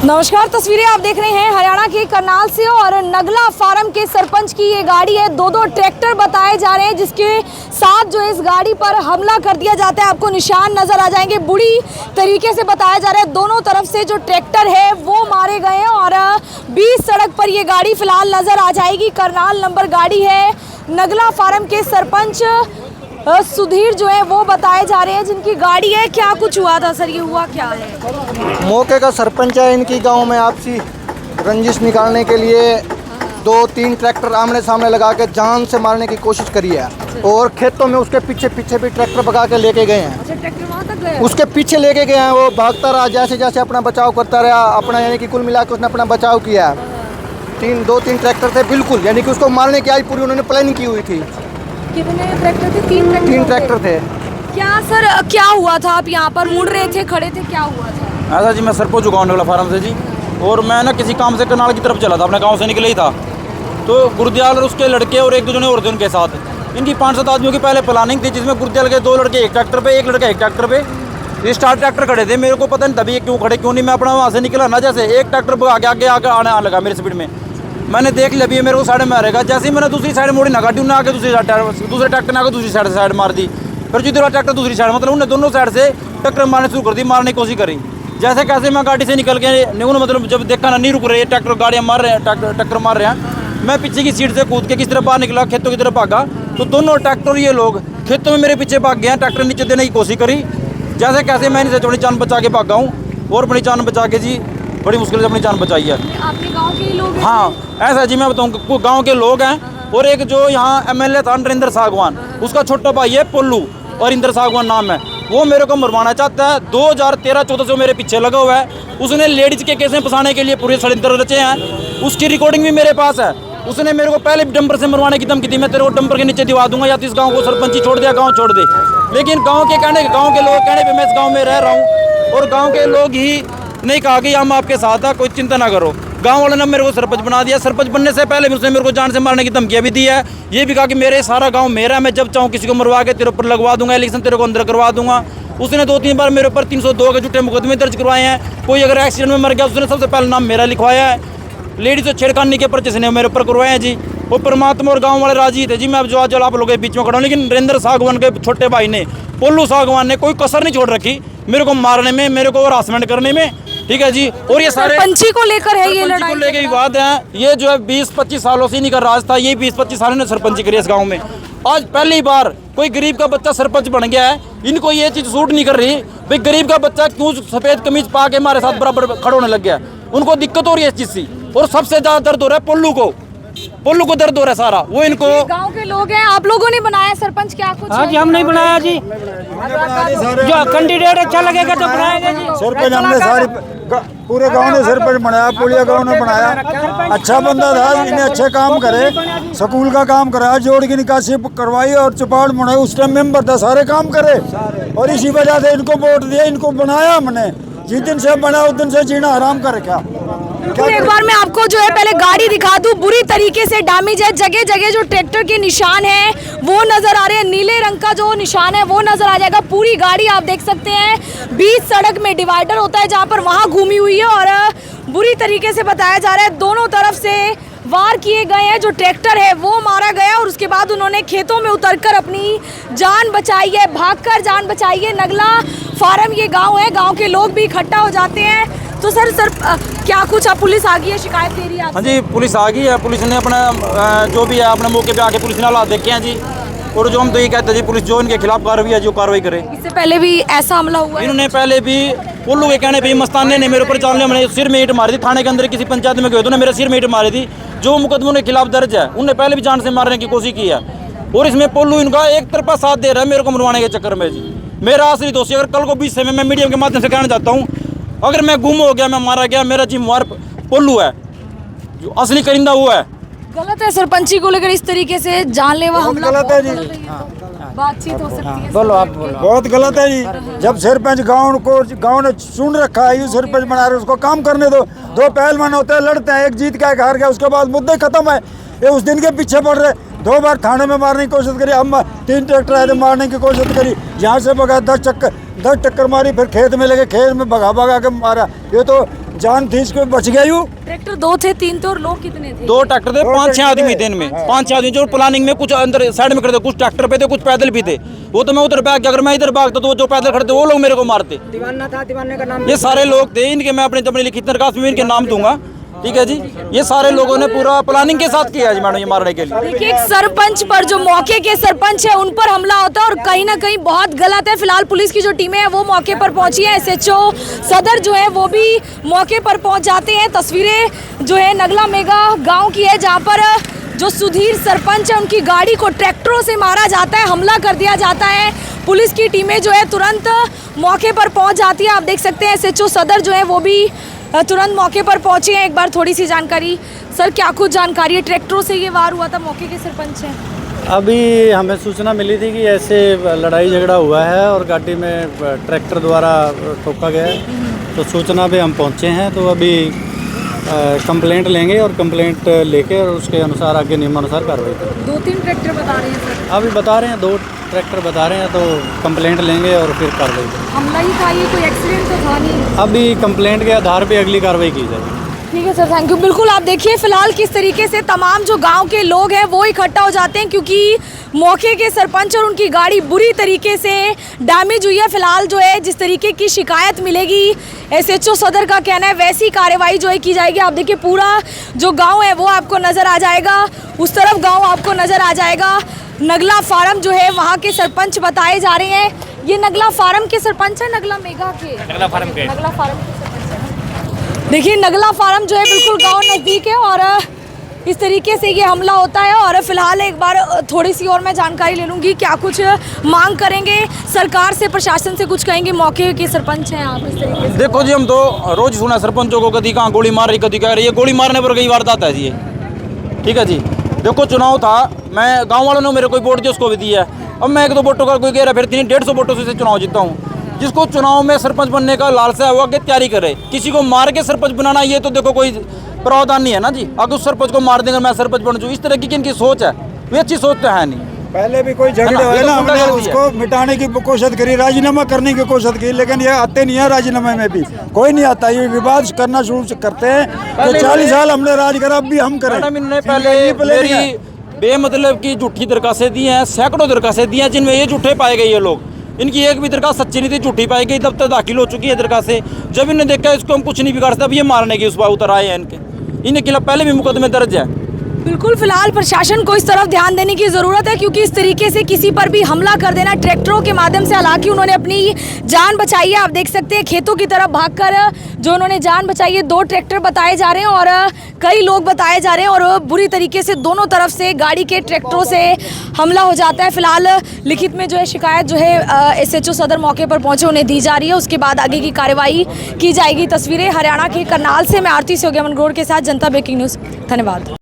नमस्कार, तस्वीरें आप देख रहे हैं हरियाणा के करनाल से और नगला फार्म के सरपंच की ये गाड़ी है। दो ट्रैक्टर बताए जा रहे हैं जिसके साथ जो इस गाड़ी पर हमला कर दिया जाता है। आपको निशान नजर आ जाएंगे। बुरी तरीके से बताया जा रहा है। दोनों तरफ से जो ट्रैक्टर है वो मारे गए हैं और बीच सड़क पर ये गाड़ी फिलहाल नजर आ जाएगी। करनाल नंबर गाड़ी है। नगला फार्म के सरपंच सुधीर जो है वो बताए जा रहे हैं जिनकी गाड़ी है। क्या कुछ हुआ था सर, ये हुआ क्या है? मौके का सरपंच है इनकी गांव में आपसी रंजिश निकालने के लिए 2-3 ट्रैक्टर आमने सामने लगा के जान से मारने की कोशिश करी है और खेतों में उसके पीछे भी ट्रैक्टर भगा के लेके गए हैं। अच्छा, ट्रैक्टर वहाँ तक गए? उसके पीछे लेके गए हैं। वो भागता रहा, जैसे जैसे अपना बचाव करता रहा अपना, यानी कि कुल मिला के उसने अपना बचाव किया है। 2-3 ट्रैक्टर थे बिल्कुल, यानी कि उसको मारने की आज पूरी उन्होंने प्लानिंग की हुई थी। कितने ट्रैक्टर थे? 3 ट्रैक्टर थे। क्या सर, क्या हुआ था? आप यहाँ पर मुड़ रहे थे, खड़े थे, क्या हुआ था? ऐसा जी, मैं सरपंच गाँव नगला फार्म से जी, और मैं ना किसी काम से करनाल की तरफ चला था, अपने गांव से निकले ही था। तो गुरदयाल और उसके लड़के और एक दो जने और थे उनके साथ। इनकी 5-7 आदमियों की पहले प्लानिंग थी, जिसमें गुरदयाल के 2 लड़के एक ट्रैक्टर पे, एक लड़का एक ट्रैक्टर पे। ये स्टार ट्रैक्टर खड़े थे। मेरे को पता नहीं तभी क्यों खड़े क्यों नहीं। मैं अपना वहाँ से निकला ना, जैसे एक ट्रैक्टर आगे आने लगा मेरी स्पीड में। मैंने देख लिया भी मेरे को साइड में आएगा। जैसे ही मैंने दूसरी साइड मोड़ी ना गाड़ी, उन्हें आके दूसरे ट्रैक्टर ने आगे दूसरी साइड मार दी। फिर जो ट्रैक्टर दूसरी साइड, मतलब उन्हें दोनों साइड से टक्कर मारने शुरू कर दी, मारने की कोशिश करी। जैसे कैसे मैं गाड़ी से निकल के उन्होंने, मतलब जब देखा ना नहीं रुक रहे ट्रैक्टर, गाड़ियाँ मार रहे हैं, टक्कर मार रहे हैं, मैं पीछे की सीट से कूद के किस तरह बाहर निकला, खेतों की तरफ भागा। तो दोनों ट्रैक्टर ये लोग खेतों में मेरे पीछे भाग गए हैं। ट्रैक्टर नीचे देने की कोशिश करी। जैसे कैसे मैं इनसे अपनी जान बचा के भागा हूँ और अपनी जान बचा के जी बड़ी मुश्किल से अपनी जान बचाई है। आपके गांव के लोग? हाँ, ऐसा जी मैं बताऊँ, गांव के लोग हैं। और एक जो यहाँ एमएलए था नरेंद्र सागवान, उसका छोटा भाई है पोल्लू, और इंद्र सागवान नाम है। वो मेरे को मरवाना चाहता है। 2013-14 से मेरे पीछे लगा हुआ है। उसने लेडीज के केस में फंसाने के लिए पूरे षड्यंत्र रचे हैं। उसकी रिकॉर्डिंग भी मेरे पास है। उसने मेरे को पहले डंपर से मरवाने की धमकी दी, मैं तेरे को डंपर के नीचे दिवा दूंगा या तो इस गाँव को सरपंची छोड़ दिया, गाँव छोड़ दे। लेकिन गाँव के लोग कहने पर मैं इस गाँव में रह रहा हूँ और गाँव के लोग ही नहीं कहा कि हम आपके साथ हैं, कोई चिंता ना करो। गांव वाले ने मेरे को सरपंच बना दिया। सरपंच बनने से पहले भी उसने मेरे को जान से मारने की धमकियां भी दी है। ये भी कहा कि मेरे सारा गांव मेरा, मैं जब चाहूँ किसी को मरवा के तेरे ऊपर लगवा दूंगा, इलेक्शन तेरे को अंदर करवा दूंगा। उसने 2-3 बार मेरे ऊपर 302 के झूठे मुकदमे दर्ज करवाए हैं। कोई अगर एक्सीडेंट में मर गया उसने सबसे पहले नाम मेरा लिखवाया है। लेडीज से छेड़खानी के पर्चे ने मेरे ऊपर करवाए हैं जी। वो परमात्मा और गाँव वाले राजी थे जी। मैं अब जो आज आप लोगों के बीच में खड़ा हूँ, लेकिन नरेंद्र सागवान के छोटे भाई ने, पोल्लू सागवान ने कोई कसर नहीं छोड़ रखी मेरे को मारने में, मेरे को हरासमेंट करने में। ठीक है जी। और ये सारे सरपंची को लेकर है, ये लड़ाई को लेकर विवाद है। ये जो है 20-25 सालों से नहीं कर राज था। ये 20-25 सालों ने सरपंची करी इस गांव में। आज पहली बार कोई गरीब का बच्चा सरपंच बन गया है। इनको ये चीज सूट नहीं कर रही भाई, गरीब का बच्चा क्यों सफेद कमीज पा के हमारे साथ बराबर खड़े होने लग गया। उनको दिक्कत हो रही है इस चीज से। और सबसे ज्यादा दर्द हो रहा है पोल्लू को दर्द हो रहा है सारा। वो इनको गांव के लोग हैं। आप लोगों ने बनाया सरपंच? क्या कुछ? हाँ जी, हम नहीं बनाया जी। जो कैंडिडेट अच्छा लगेगा तो बनाएंगे जी। सरपंच हमने सारी पूरे गांव ने सरपंच बनाया, पुलिया गांव ने बनाया। अच्छा बंदा था, इन्हें अच्छे काम करे, स्कूल का काम कराया, जोड़ की निकासी करवाई और चौपाट बनाई। उस टाइम मेंबर था, सारे काम करे और इसी वजह से इनको वोट दिया, इनको बनाया हमने। जिस दिन से बना उस दिन से जीना हराम कर रखा। एक बार मैं आपको जो है पहले गाड़ी दिखा दूं। बुरी तरीके से डैमेज है। जगह जगह जो ट्रैक्टर के निशान हैं वो नजर आ रहे हैं। नीले रंग का जो निशान है वो नजर आ जाएगा। पूरी गाड़ी आप देख सकते हैं बीच सड़क में डिवाइडर होता है जहां पर वहां घूमी हुई है और बुरी तरीके से बताया जा रहा है दोनों तरफ से वार किए गए हैं। जो ट्रैक्टर है वो मारा गया और उसके बाद उन्होंने खेतों में उतरकर अपनी जान बचाई है, भागकर जान बचाई है। नगला फार्म ये गांव है। गांव के लोग भी इकट्ठा हो जाते हैं। तो सर क्या कुछ आप, पुलिस आ गई है, शिकायत दे रही है? हाँ जी, पुलिस आ गई है। पुलिस ने अपना जो भी है अपने मौके पे आके पुलिस ने हालात देखे हैं जी। और जो हम तो ये कहते हैं जी, पुलिस जो इनके खिलाफ कार्रवाई है जो कार्रवाई करे। इससे पहले भी ऐसा हमला हुआ है? इन्होंने पहले भी पोल्लू के कहने पे मस्ताने ने मेरे ऊपर जानलेवा हमने सिर में ईंट मारी थी। थाने के अंदर किसी पंचायत में गए तो मेरे सिर में ईंट मारी थी। जो मुकदमों के खिलाफ दर्ज है उन्होंने पहले भी जान से मारने की कोशिश की है। और इसमें पोल्लू इनका एक तरफा साथ दे रहा है मेरे को मरवाने के चक्कर में जी। मेरा आखिरी दोषी अगर कल को 20 से मैं मीडिया के माध्यम से कहना चाहता हूँ, अगर मैं गुम हो गया, मैं मारा गया, मेरा जिम्मेवार पोल्लू है, जो असली करिंदा वो है। गलत है सरपंची को लेकर इस तरीके से जानलेवा हमला? गलत है जी। बातचीत हो सकती है? बोलो आप बोलो। बहुत गलत है जी। जब सरपंच गांव ने चुन रखा है, सरपंच बना रहे, उसको काम करने दो। 2 पहलवान होते हैं, लड़ते हैं, एक जीत का एक हार गया, उसके बाद मुद्दे खत्म है। ये उस दिन के पीछे पड़ रहे। 2 बार थाने में मारने की कोशिश करी, हम 3 ट्रैक्टर आए थे मारने की कोशिश करी। यहाँ से भगा 10 टक्कर मारी, फिर खेत में लगे, खेत में भगा के मारा। ये तो जान थी इसको बच गई हूँ। ट्रैक्टर 2 थे 3 थे और लोग कितने थे? 2 ट्रैक्टर थे, 5-6 आदमी थे इनमें। 5-6 आदमी जो प्लानिंग में कुछ अंदर साइड में खड़े थे, कुछ ट्रैक्टर पे थे, कुछ पैदल भी थे। वो तो मैं उधर भाग, अगर मैं इधर भागता तो जो पैदल खड़े थे वो लोग मेरे को मारते। दीवाना था, दीवाने का नाम ये सारे लोग थे, इनके मैं अपने लिखित दरखास्त में इनके नाम दूंगा, ठीक है जी। ये सारे लोगों ने पूरा प्लानिंग के साथ किया है जी मैडम ये मारने के लिए। देखिए एक सरपंच पर, जो मौके के सरपंच है उन पर हमला होता है और कहीं ना कहीं बहुत गलत है। फिलहाल पुलिस की जो टीमें हैं वो मौके पर पहुंची है, SHO सदर जो है वो भी मौके पर पहुंच जाते हैं। तस्वीरें जो है नगला मेगा गांव की है, जहां पर जो सुधीर सरपंच है उनकी गाड़ी को ट्रैक्टरों से मारा जाता है, हमला कर दिया जाता है। पुलिस की टीमें जो है तुरंत मौके पर पहुंच जाती है। आप देख सकते हैं SHO सदर जो है वो भी तुरंत मौके पर पहुंचे हैं। एक बार थोड़ी सी जानकारी सर, क्या कुछ जानकारी है? ट्रैक्टरों से ये वार हुआ था, मौके के सरपंच हैं। अभी हमें सूचना मिली थी कि ऐसे लड़ाई झगड़ा हुआ है और गाड़ी में ट्रैक्टर द्वारा ठोका गया है, तो सूचना पे हम पहुंचे हैं। तो अभी कंप्लेंट लेंगे और कंप्लेंट लेके और उसके अनुसार आगे नियमानुसार कार्रवाई करेंगे। 2-3 ट्रैक्टर बता रहे हैं सर? अभी बता रहे हैं 2 ट्रैक्टर बता रहे हैं, तो कंप्लेंट लेंगे और फिर कार्रवाई करेंगे। हमला ही था ये, कोई एक्सीडेंट तो था नहीं? अभी कंप्लेंट के आधार पे अगली कार्रवाई की जाएगी। ठीक है सर, थैंक यू। बिल्कुल आप देखिए फिलहाल किस तरीके से तमाम जो गांव के लोग हैं वो इकट्ठा हो जाते हैं, क्योंकि मौके के सरपंच और उनकी गाड़ी बुरी तरीके से डैमेज हुई है। फिलहाल जो है जिस तरीके की शिकायत मिलेगी, SHO सदर का कहना है वैसी कार्रवाई जो है की जाएगी। आप देखिए पूरा जो गांव है वो आपको नज़र आ जाएगा, उस तरफ गांव आपको नज़र आ जाएगा। नगला फार्म जो है वहाँ के सरपंच बताए जा रहे हैं। ये नगला फार्म के सरपंच है, नगला मेगा के, नगला फार्म के सरपंच है। देखिए नगला फार्म जो है बिल्कुल गांव नज़दीक है और इस तरीके से ये हमला होता है। और फिलहाल एक बार थोड़ी सी और मैं जानकारी ले लूँगी, क्या कुछ मांग करेंगे सरकार से, प्रशासन से कुछ कहेंगे? मौके के सरपंच हैं आप, इस तरीके से देखो जी, हम तो रोज सुना सरपंचों को, कभी कहाँ गोली मार रही, कभी कह रही है। गोली मारने पर कई वारदात है जी, ठीक है जी। देखो चुनाव था, मैं गाँव वालों ने मेरे कोई वोट दिया, उसको भी दिया है। अब मैं 1-2 वोटों का कोई कह रहा, फिर 300-150 वोटों से चुनाव जीता हूँ। जिसको चुनाव में सरपंच बनने का लालसा है वो आगे तैयारी करे। किसी को मार के सरपंच बनाना ये तो देखो कोई प्रावधान नहीं है ना जी। अगर उस सरपंच को मार देंगे मैं सरपंच बन जाऊँ, इस तरह की इनकी सोच है, वे अच्छी सोच तो है नहीं। पहले भी कोई झगड़े हुए ना, हमने उसको मिटाने की कोशिश करी, राजीनामा करने की कोशिश की, लेकिन ये आते नहीं है। राजीनामे में भी कोई नहीं आता, ये विवाद करना शुरू करते हैं। तो 40 साल हमने राज करा, अब भी हम करें। इन्होंने पहले मेरी बेमतलब की झूठी दरखास्तें दी हैं, सैकड़ों दरखास्तें दी हैं, जिनमें ये झूठे पाए गए। ये लोग, इनकी एक भी दरखास्त सच्ची नहीं थी, झूठी पाई गई, तब तक दाखिल हो चुकी है दरखास्तें। जब इन्हें देखा इसको हम कुछ नहीं बिगाड़ सकते, अब ये मारने की उस बार उतर आए हैं। इनके खिलाफ पहले भी मुकदमे दर्ज है। बिल्कुल फिलहाल प्रशासन को इस तरफ ध्यान देने की ज़रूरत है, क्योंकि इस तरीके से किसी पर भी हमला कर देना ट्रैक्टरों के माध्यम से, हालांकि उन्होंने अपनी जान बचाई है। आप देख सकते हैं खेतों की तरफ भागकर जो उन्होंने जान बचाई है। 2 ट्रैक्टर बताए जा रहे हैं और कई लोग बताए जा रहे हैं और बुरी तरीके से दोनों तरफ से गाड़ी के ट्रैक्टरों से हमला हो जाता है। फिलहाल लिखित में जो है शिकायत जो है SHO सदर मौके पर पहुंचे उन्हें दी जा रही है, उसके बाद आगे की कार्रवाई की जाएगी। तस्वीरें हरियाणा के करनाल से, मैं आरती सोग्या मनगोड़ के साथ, जनता ब्रेकिंग न्यूज़। धन्यवाद।